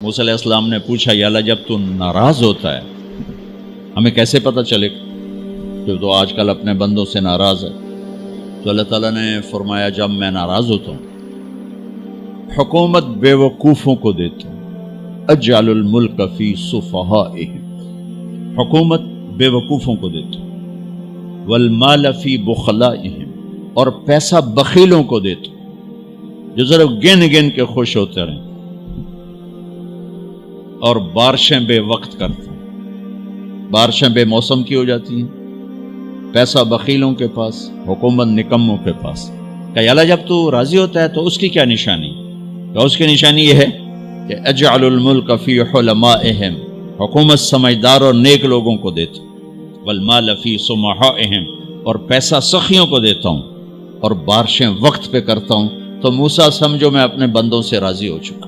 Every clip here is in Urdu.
موسیٰ علیہ السلام نے پوچھا یا اللہ جب تو ناراض ہوتا ہے ہمیں کیسے پتہ چلے کہ تو آج کل اپنے بندوں سے ناراض ہے؟ تو اللہ تعالیٰ نے فرمایا جب میں ناراض ہوتا ہوں حکومت بے وقوفوں کو دیتا ہوں، اجعل الملک فی صفہائہم، حکومت بے وقوفوں کو دیتا ہوں، والمال فی بخلائہم، اور پیسہ بخیلوں کو دیتا ہوں جو ذرا گن گن کے خوش ہوتے رہیں، اور بارشیں بے وقت کرتے ہیں، بارشیں بے موسم کی ہو جاتی ہیں، پیسہ بخیلوں کے پاس، حکومت نکموں کے پاس۔ کہ اللہ جب تو راضی ہوتا ہے تو اس کی کیا نشانی؟ کہ اس کی نشانی یہ ہے کہ اجعل الملک فی حلمائہم، حکومت سمجھدار اور نیک لوگوں کو دیتا ہوں، والمال فی سمحائہم، اور پیسہ سخیوں کو دیتا ہوں، اور بارشیں وقت پہ کرتا ہوں۔ تو موسیٰ سمجھو میں اپنے بندوں سے راضی ہو چکا۔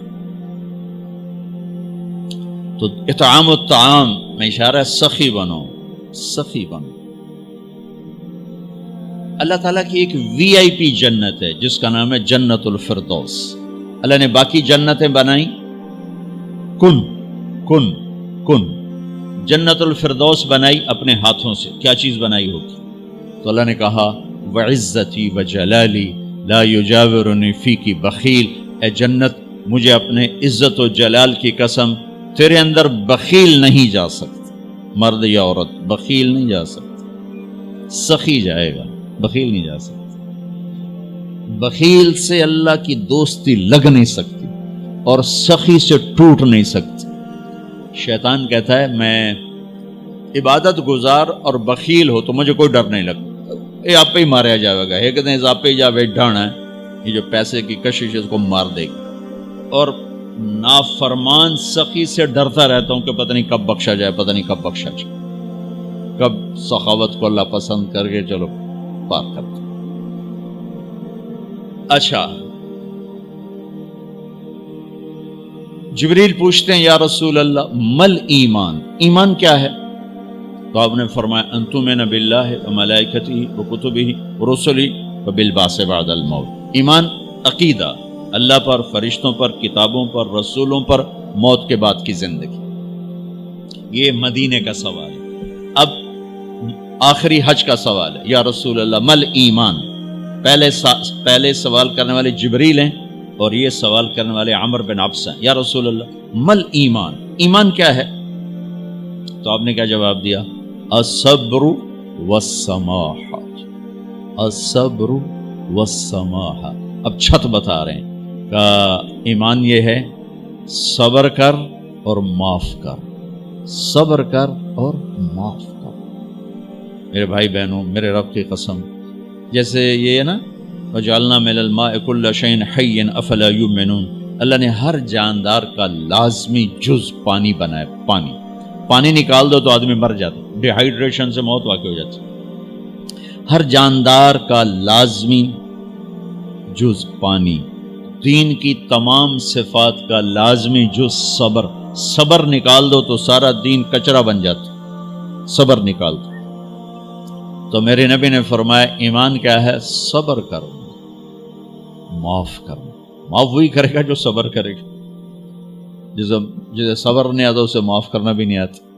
تو اطعام الطعام میں اشارہ ہے سخی بنو، سخی بنو۔ اللہ تعالیٰ کی ایک وی آئی پی جنت ہے جس کا نام ہے جنت الفردوس۔ اللہ نے باقی جنتیں بنائیں کن کن کن، جنت الفردوس بنائی اپنے ہاتھوں سے۔ کیا چیز بنائی ہوگی؟ تو اللہ نے کہا وعزتی وجلالی لا یجاورنی فیکی بخیل، اے جنت مجھے اپنے عزت و جلال کی قسم تیرے اندر بخیل نہیں جا سکتا، مرد یا عورت بخیل نہیں جا سکتا، سخی جائے گا، بخیل نہیں جا سکتا۔ بخیل سے اللہ کی دوستی لگ نہیں سکتی اور سخی سے ٹوٹ نہیں سکتی۔ شیطان کہتا ہے میں عبادت گزار اور بخیل ہو تو مجھے کوئی ڈر نہیں لگتا، یہ آپ پہ ہی ماریا جائے گا، ایک دن آپ پہ جاوے ڈھانا ہے، یہ جو پیسے کی کشش ہے اس کو مار دے گی۔ اور نافرمان سخی سے ڈرتا رہتا ہوں کہ پتہ نہیں کب بخشا جائے، پتہ نہیں کب بخشا جائے، کب سخاوت کو اللہ پسند کر کے چلو پار کرتا۔ اچھا، جبریل پوچھتے ہیں یا رسول اللہ مل ایمان، ایمان کیا ہے؟ تو آپ نے فرمایا ان تؤمن باللہ وملائکتہ وکتبہ ورسلہ وبالبعث بعد الموت۔ ایمان عقیدہ، اللہ پر، فرشتوں پر، کتابوں پر، رسولوں پر، موت کے بعد کی زندگی۔ یہ مدینے کا سوال ہے۔ اب آخری حج کا سوال ہے یا رسول اللہ مل ایمان۔ پہلے سوال کرنے والے جبریل ہیں اور یہ سوال کرنے والے عمر بن عبس ہیں۔ یا رسول اللہ مل ایمان، ایمان کیا ہے؟ تو آپ نے کیا جواب دیا؟ الصبر والسماحہ، الصبر والسماحہ۔ اب چھت بتا رہے ہیں کہ ایمان یہ ہے صبر کر اور معاف کر، صبر کر اور معاف کر۔ میرے بھائی بہنوں، میرے رب کی قسم، جیسے یہ ہے نا وجعلنا من الماء كل شيء حي افلا يؤمنون، اللہ نے ہر جاندار کا لازمی جز پانی بنایا۔ پانی نکال دو تو آدمی مر جاتا، ڈی ہائیڈریشن سے موت واقع ہو جاتی۔ ہر جاندار کا لازمی جز پانی، دین کی تمام صفات کا لازمی جز صبر، صبر نکال دو تو سارا دین کچرا بن جاتا، صبر نکال دو۔ تو میرے نبی نے فرمایا ایمان کیا ہے؟ صبر کرو، معاف کرو۔ معاف وہی کرے گا جو صبر کرے گا، جسے صبر نہیں آتا اسے معاف کرنا بھی نہیں آتا۔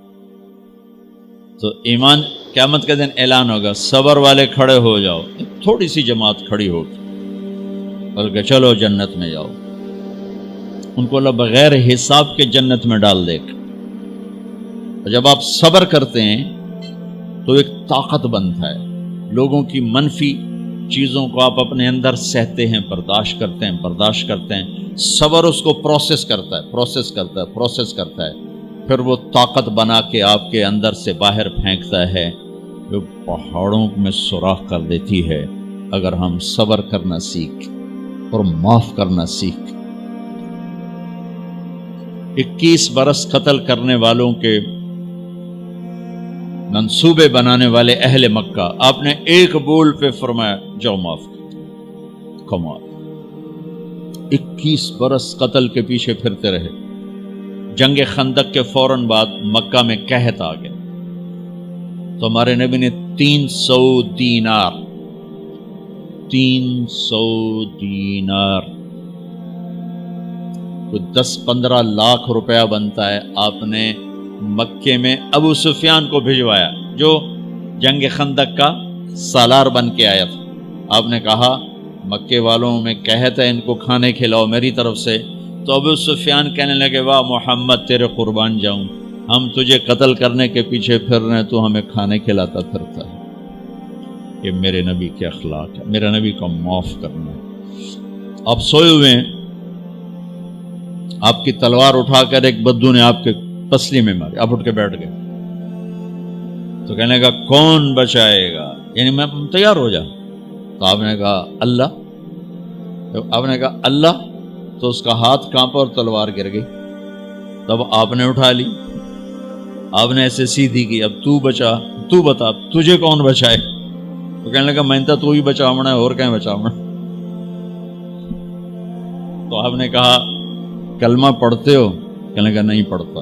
تو ایمان قیامت کے دن اعلان ہوگا صبر والے کھڑے ہو جاؤ، تھوڑی سی جماعت کھڑی ہوگی، بلکہ چلو جنت میں جاؤ۔ ان کو اللہ بغیر حساب کے جنت میں ڈال دے گا۔ اور جب آپ صبر کرتے ہیں تو ایک طاقت بنتا ہے، لوگوں کی منفی چیزوں کو آپ اپنے اندر سہتے ہیں، برداشت کرتے ہیں۔ صبر اس کو پروسیس کرتا ہے، پھر وہ طاقت بنا کے آپ کے اندر سے باہر پھینکتا ہے، جو پہاڑوں میں سوراخ کر دیتی ہے اگر ہم صبر کرنا سیکھ اور معاف کرنا سیکھ۔ 21 برس قتل کرنے والوں کے منصوبے بنانے والے اہل مکہ، آپ نے ایک بول پہ فرمایا جاؤ معاف کر۔ کمال، 21 برس قتل کے پیچھے پھرتے رہے۔ جنگ خندق کے فوراً بعد مکہ میں قحط آ گیا، تو ہمارے نبی نے 300 دینار کوئی 10-15 لاکھ روپیہ بنتا ہے، آپ نے مکے میں ابو سفیان کو بھجوایا جو جنگ خندق کا سالار بن کے آیا تھا. آپ نے کہا مکے والوں میں کہتا ہے ان کو کھانے کھلاؤ میری طرف سے. تو ابو سفیان کہنے لگے واہ محمد تیرے قربان جاؤں، ہم تجھے قتل کرنے کے پیچھے پھر رہے ہیں، تو ہمیں کھانے کھلاتا پھرتا ہے. یہ میرے نبی کے اخلاق ہے، میرے نبی کو معاف کرنا ہے. آپ سوئے ہوئے ہیں، آپ کی تلوار اٹھا کر ایک بدو نے آپ کے پسلی میں ماری، آپ اٹھ کے بیٹھ گئے. تو کہنے کا کون بچائے گا، یعنی میں تیار ہو جا. تو آپ نے کہا اللہ. آپ نے کہا اللہ، تو اس کا ہاتھ کانپا اور تلوار گر گئی. تب آپ نے اٹھا لی، آپ نے ایسے سیدھی کی، اب تو بچا، تو بتا تجھے کون بچائے. تو کہنے لگا میں تو ہی بچاؤنا ہے، اور کہیں بچاؤنا. تو آپ نے کہا کلمہ پڑھتے ہو؟ کہنے لگا نہیں پڑھتا.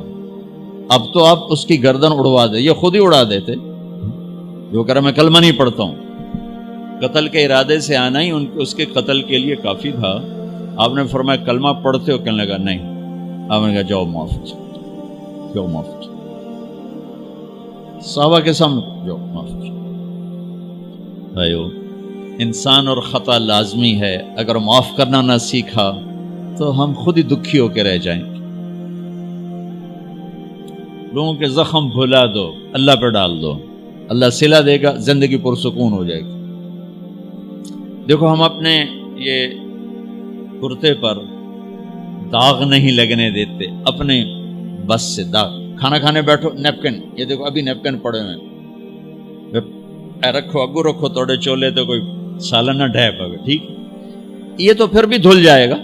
اب تو آپ اس کی گردن اڑوا دے، یہ خود ہی اڑا دیتے. جو کہہ رہا میں کلمہ نہیں پڑھتا ہوں. قتل کے ارادے سے آنا ہی اس کے قتل کے لیے کافی تھا. آپ نے فرمایا کلمہ پڑھتے ہو؟ کہنے لگا نہیں. آپ نے کہا جاؤ معاف، جاؤ معاف. صحابہ کے سامنے جاؤ معاف. بھائیو، انسان اور خطا لازمی ہے. اگر معاف کرنا نہ سیکھا تو ہم خود ہی دکھی ہو کے رہ جائیں گے. لوگوں کے زخم بھلا دو، اللہ پہ ڈال دو، اللہ صلہ دے گا، زندگی پرسکون ہو جائے گی. دیکھو ہم اپنے یہ کرتے پر داغ نہیں لگنے دیتے، اپنے بس سے داغ. کھانا کھانے بیٹھو نیپکن، یہ دیکھو ابھی نیپکن پڑے ہوئے ہیں، رکھو اگو رکھو توڑے چولے تو کوئی سالن نہ ڈھے پاگے. ٹھیک، یہ تو پھر بھی دھل جائے گا.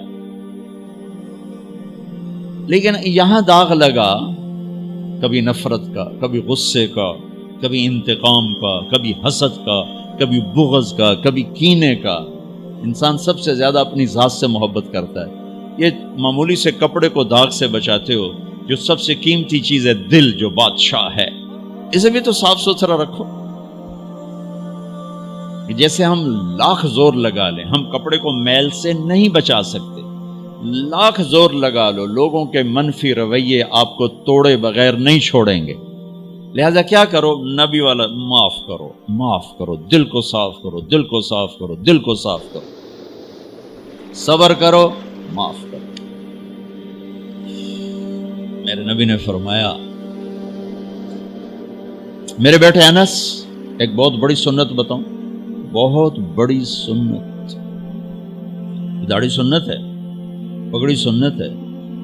لیکن یہاں داغ لگا، کبھی نفرت کا، کبھی غصے کا، کبھی انتقام کا، کبھی حسد کا، کبھی بغض کا، کبھی کینے کا. انسان سب سے زیادہ اپنی ذات سے محبت کرتا ہے. یہ معمولی سے کپڑے کو داغ سے بچاتے ہو، جو سب سے قیمتی چیز ہے دل، جو بادشاہ ہے، اسے بھی تو صاف ستھرا رکھو. جیسے ہم لاکھ زور لگا لیں، ہم کپڑے کو میل سے نہیں بچا سکتے. لاکھ زور لگا لو، لوگوں کے منفی رویے آپ کو توڑے بغیر نہیں چھوڑیں گے. لہذا کیا کرو؟ نبی والا معاف کرو، معاف کرو، دل کو صاف کرو، دل کو صاف کرو، دل کو صاف کرو، صبر کرو، معاف کرو. میرے نبی نے فرمایا، میرے بیٹے انس، ایک بہت بڑی سنت بتاؤں، بہت بڑی سنت. داڑھی سنت ہے، پگڑی سنت ہے،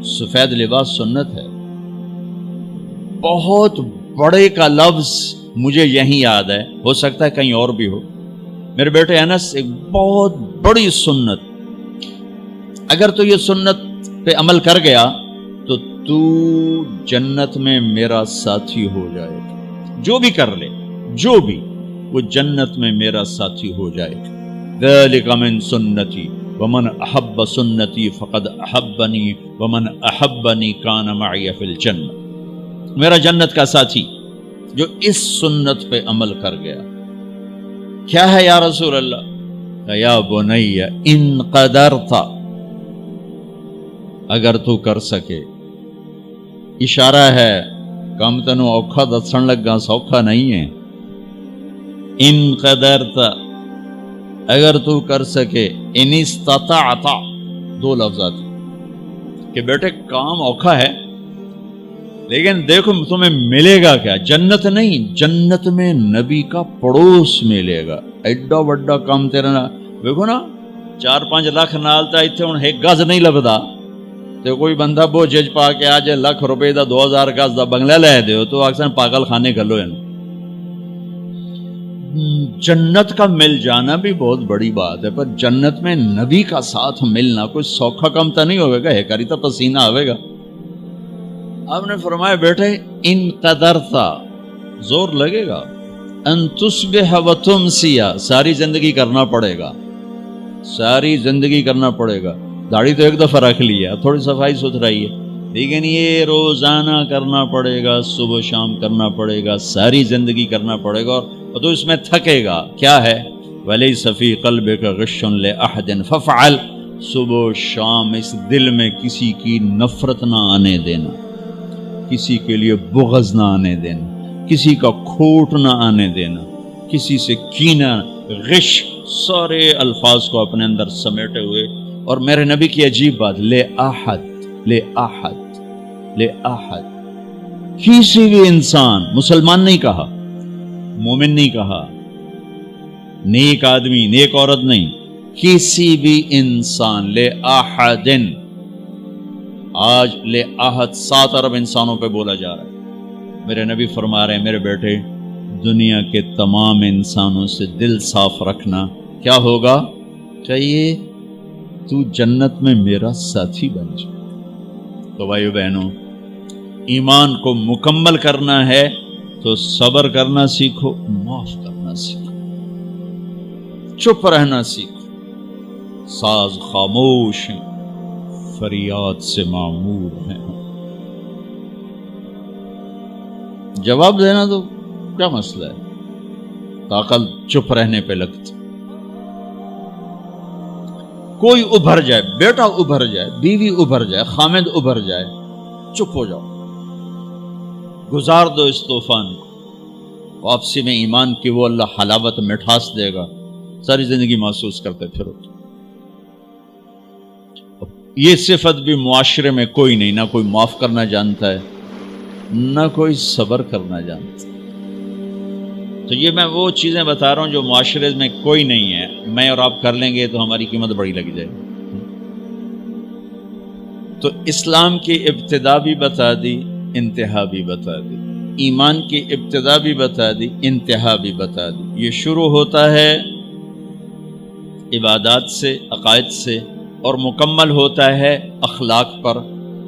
سفید لباس سنت ہے. بہت بڑے کا لفظ مجھے یہیں یاد ہے، ہو سکتا ہے کہیں اور بھی ہو. میرے بیٹے انس، ایک بہت بڑی سنت، اگر تو یہ سنت پہ عمل کر گیا تو جنت میں میرا ساتھی ہو جائے گا. جو بھی کر لے، جو بھی، وہ جنت میں میرا ساتھی ہو جائے گا. ذالک من سنتی ومن احب سنتی فقد احبنی ومن احبنی کان معی فی الجنہ. میرا جنت کا ساتھی جو اس سنت پہ عمل کر گیا. کیا ہے یا رسول اللہ؟ یا بنی ان قدرت، اگر تو کر سکے. اشارہ ہے کم تنو اوکھا دسن لگا، سوکھا نہیں ہے. ان قدرت، اگر تو کر سکے. ان استطاعت، دو لفظات کہ بیٹے کام اوکھا ہے، لیکن دیکھو تمہیں ملے گا کیا؟ جنت نہیں، جنت میں نبی کا پڑوس ملے گا. ایڈا وڈا کام تیرا نا، دیکھو نا 4-5 لاکھ نالتا اتنے ہوں ایک گز نہیں لبدا. تو کوئی بندہ بوجھ پا کے آج ₹1,00,000 دا 2000 گز دا بنگلہ لے دیو تو اکثر پاگل خانے گلو ہیں. جنت کا مل جانا بھی بہت بڑی بات ہے، پر جنت میں نبی کا ساتھ ملنا کوئی سوکھا کم تو نہیں ہوئے گا، ہے کری تو پسینہ آئے گا. آپ نے فرمایا بیٹے ان قدرتا، زور لگے گا. ان تصبح و تمسی، ساری زندگی کرنا پڑے گا، ساری زندگی کرنا پڑے گا. داڑھی تو ایک دفعہ رکھ لی ہے، تھوڑی صفائی ستھرائی ہے، لیکن یہ روزانہ کرنا پڑے گا، صبح شام کرنا پڑے گا، ساری زندگی کرنا پڑے گا. اور تو اس میں تھکے گا. کیا ہے؟ وَلَيْسَ فِي قَلْبِكَ غِشٌّ لِأَحَدٍ فَافْعَلْ. صبح و شام اس دل میں کسی کی نفرت نہ آنے دینا، کسی کے لیے بغض نہ آنے دینا، کسی کا کھوٹ نہ آنے دینا، کسی سے کینہ، غش، سارے الفاظ کو اپنے اندر سمیٹے ہوئے. اور میرے نبی کی عجیب بات، لے احد، لے احد، لے احد، کسی بھی انسان، مسلمان نہیں کہا، مومن نہیں کہا، نیک آدمی، نیک عورت نہیں، کسی بھی انسان، لے احدن. آج لے احد 7 ارب انسانوں پہ بولا جا رہا ہے. میرے نبی فرما رہے ہیں میرے بیٹے، دنیا کے تمام انسانوں سے دل صاف رکھنا. کیا ہوگا؟ چاہیے تو جنت میں میرا ساتھی بن جائے. تو بھائیو بہنوں، ایمان کو مکمل کرنا ہے تو صبر کرنا سیکھو، معاف کرنا سیکھو، چپ رہنا سیکھو. ساز خاموش ہیں، فریاد سے معمور ہیں. جواب دینا تو کیا مسئلہ ہے، طاقت چپ رہنے پہ لگتی. کوئی ابھر جائے، بیٹا ابھر جائے، بیوی ابھر جائے، خامد ابھر جائے، چپ ہو جاؤ، گزار دو اس طوفان کو. واپسی میں ایمان کی وہ اللہ حلاوت مٹھاس دے گا، ساری زندگی محسوس کرتے پھرو. یہ صفت بھی معاشرے میں کوئی نہیں، نہ کوئی معاف کرنا جانتا ہے، نہ کوئی صبر کرنا جانتا. تو یہ میں وہ چیزیں بتا رہا ہوں جو معاشرے میں کوئی نہیں ہے. میں اور آپ کر لیں گے تو ہماری قیمت بڑی لگ جائے گی. تو اسلام کی ابتدا بھی بتا دی، انتہا بھی بتا دی. ایمان کی ابتدا بھی بتا دی، انتہا بھی بتا دی. یہ شروع ہوتا ہے عبادات سے، عقائد سے، اور مکمل ہوتا ہے اخلاق پر،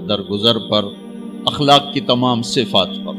درگزر پر، اخلاق کی تمام صفات پر.